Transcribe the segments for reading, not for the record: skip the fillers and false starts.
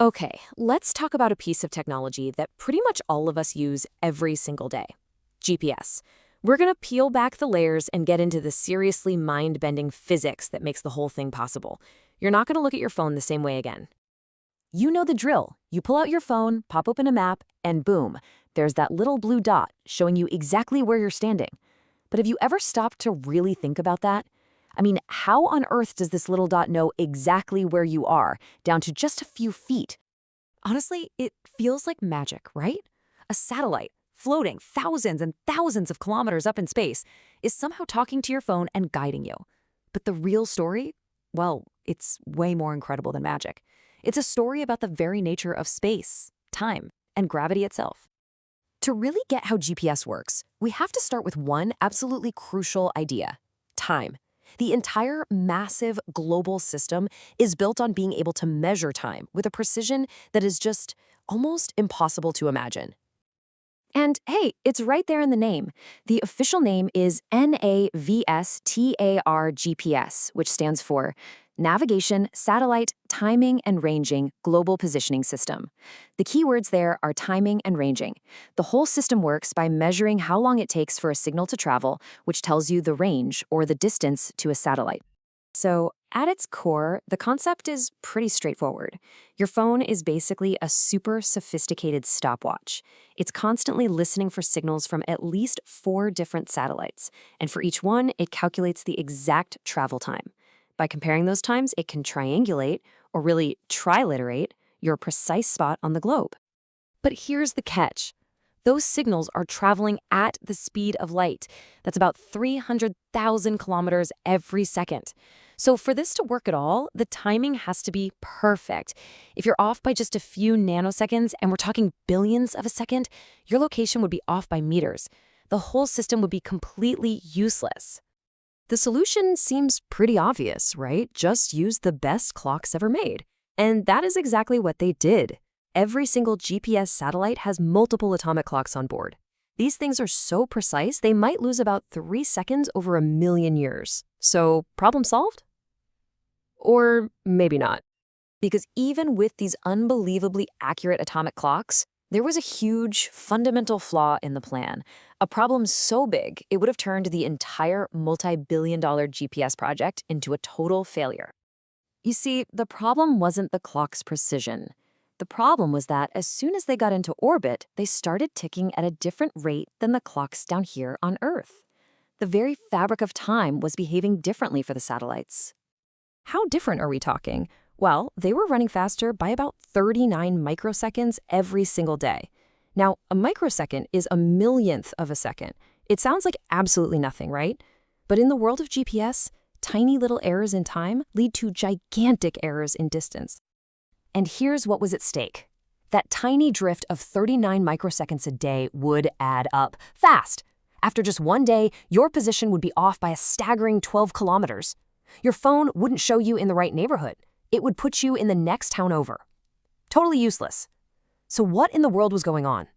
Okay, let's talk about a piece of technology that pretty much all of us use every single day: GPS. We're going to peel back the layers and get into the seriously mind-bending physics that makes the whole thing possible. You're not going to look at your phone the same way again. You know the drill. You pull out your phone, pop open a map, and boom, there's that little blue dot showing you exactly where you're standing. But have you ever stopped to really think about that? I mean, how on earth does this little dot know exactly where you are, down to just a few feet? Honestly, it feels like magic, right? A satellite, floating thousands and thousands of kilometers up in space, is somehow talking to your phone and guiding you. But the real story? Well, it's way more incredible than magic. It's a story about the very nature of space, time, and gravity itself. To really get how GPS works, we have to start with one absolutely crucial idea: time. The entire massive global system is built on being able to measure time with a precision that is just almost impossible to imagine. And hey, it's right there in the name. The official name is NAVSTAR GPS, which stands for Navigation, Satellite, Timing, and Ranging Global Positioning System. The key words there are timing and ranging. The whole system works by measuring how long it takes for a signal to travel, which tells you the range or the distance to a satellite. So, at its core, the concept is pretty straightforward. Your phone is basically a super sophisticated stopwatch. It's constantly listening for signals from at least 4 different satellites, and for each one, it calculates the exact travel time. By comparing those times, it can triangulate, or really triliterate, your precise spot on the globe. But here's the catch. Those signals are traveling at the speed of light. That's about 300,000 kilometers every second. So for this to work at all, the timing has to be perfect. If you're off by just a few nanoseconds, and we're talking billions of a second, your location would be off by meters. The whole system would be completely useless. The solution seems pretty obvious, right? Just use the best clocks ever made. And that is exactly what they did. Every single GPS satellite has multiple atomic clocks on board. These things are so precise, they might lose about 3 seconds over a million years. So, problem solved? Or maybe not. Because even with these unbelievably accurate atomic clocks, there was a huge, fundamental flaw in the plan. A problem so big, it would have turned the entire multi-billion-dollar GPS project into a total failure. You see, the problem wasn't the clock's precision. The problem was that as soon as they got into orbit, they started ticking at a different rate than the clocks down here on Earth. The very fabric of time was behaving differently for the satellites. How different are we talking? Well, they were running faster by about 39 microseconds every single day. Now, a microsecond is a millionth of a second. It sounds like absolutely nothing, right? But in the world of GPS, tiny little errors in time lead to gigantic errors in distance. And here's what was at stake. That tiny drift of 39 microseconds a day would add up fast. After just one day, your position would be off by a staggering 12 kilometers. Your phone wouldn't show you in the right neighborhood. It would put you in the next town over. Totally useless. So what in the world was going on?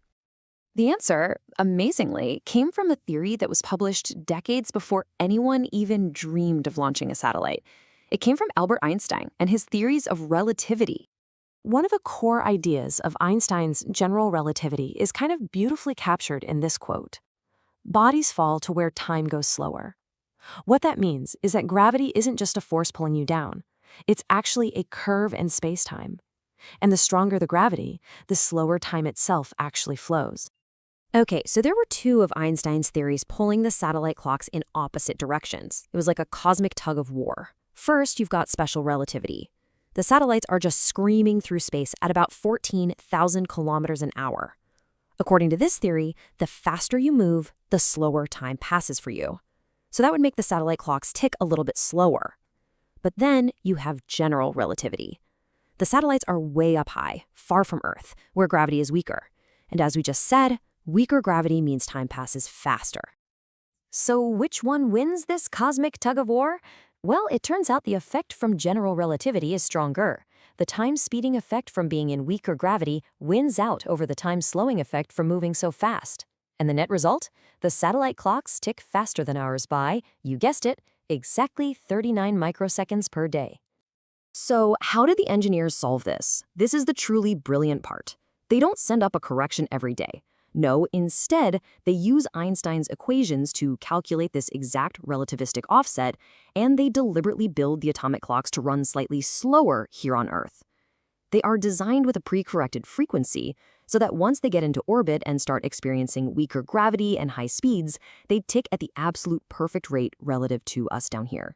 The answer, amazingly, came from a theory that was published decades before anyone even dreamed of launching a satellite. It came from Albert Einstein and his theories of relativity. One of the core ideas of Einstein's general relativity is kind of beautifully captured in this quote: "Bodies fall to where time goes slower." What that means is that gravity isn't just a force pulling you down. It's actually a curve in space-time. And the stronger the gravity, the slower time itself actually flows. Okay, so there were 2 of Einstein's theories pulling the satellite clocks in opposite directions. It was like a cosmic tug of war. First, you've got special relativity. The satellites are just screaming through space at about 14,000 kilometers an hour. According to this theory, the faster you move, the slower time passes for you. So that would make the satellite clocks tick a little bit slower. But then you have general relativity. The satellites are way up high, far from Earth, where gravity is weaker. And as we just said, weaker gravity means time passes faster. So which one wins this cosmic tug-of-war? Well, it turns out the effect from general relativity is stronger. The time-speeding effect from being in weaker gravity wins out over the time-slowing effect from moving so fast. And the net result? The satellite clocks tick faster than ours by, you guessed it, exactly 39 microseconds per day. So, how did the engineers solve this? This is the truly brilliant part. They don't send up a correction every day. No, instead, they use Einstein's equations to calculate this exact relativistic offset, and they deliberately build the atomic clocks to run slightly slower here on Earth. They are designed with a pre-corrected frequency, so that once they get into orbit and start experiencing weaker gravity and high speeds, they tick at the absolute perfect rate relative to us down here.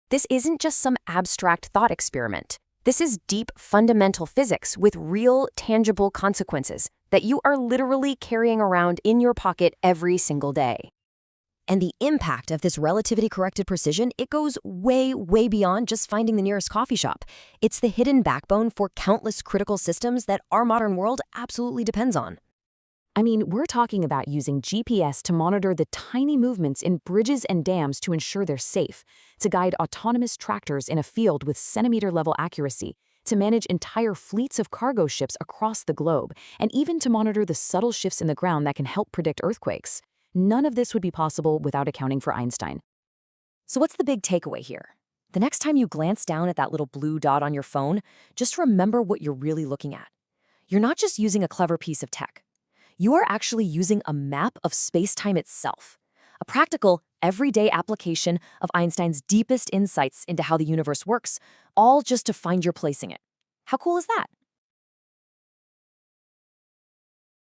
This isn't just some abstract thought experiment. This is deep, fundamental physics with real, tangible consequences that you are literally carrying around in your pocket every single day. And the impact of this relativity-corrected precision, it goes way, way beyond just finding the nearest coffee shop. It's the hidden backbone for countless critical systems that our modern world absolutely depends on. I mean, we're talking about using GPS to monitor the tiny movements in bridges and dams to ensure they're safe, to guide autonomous tractors in a field with centimeter-level accuracy, to manage entire fleets of cargo ships across the globe, and even to monitor the subtle shifts in the ground that can help predict earthquakes. None of this would be possible without accounting for Einstein. So what's the big takeaway here? The next time you glance down at that little blue dot on your phone, just remember what you're really looking at. You're not just using a clever piece of tech. You are actually using a map of space-time itself, a practical, everyday application of Einstein's deepest insights into how the universe works, all just to find your place in it. How cool is that?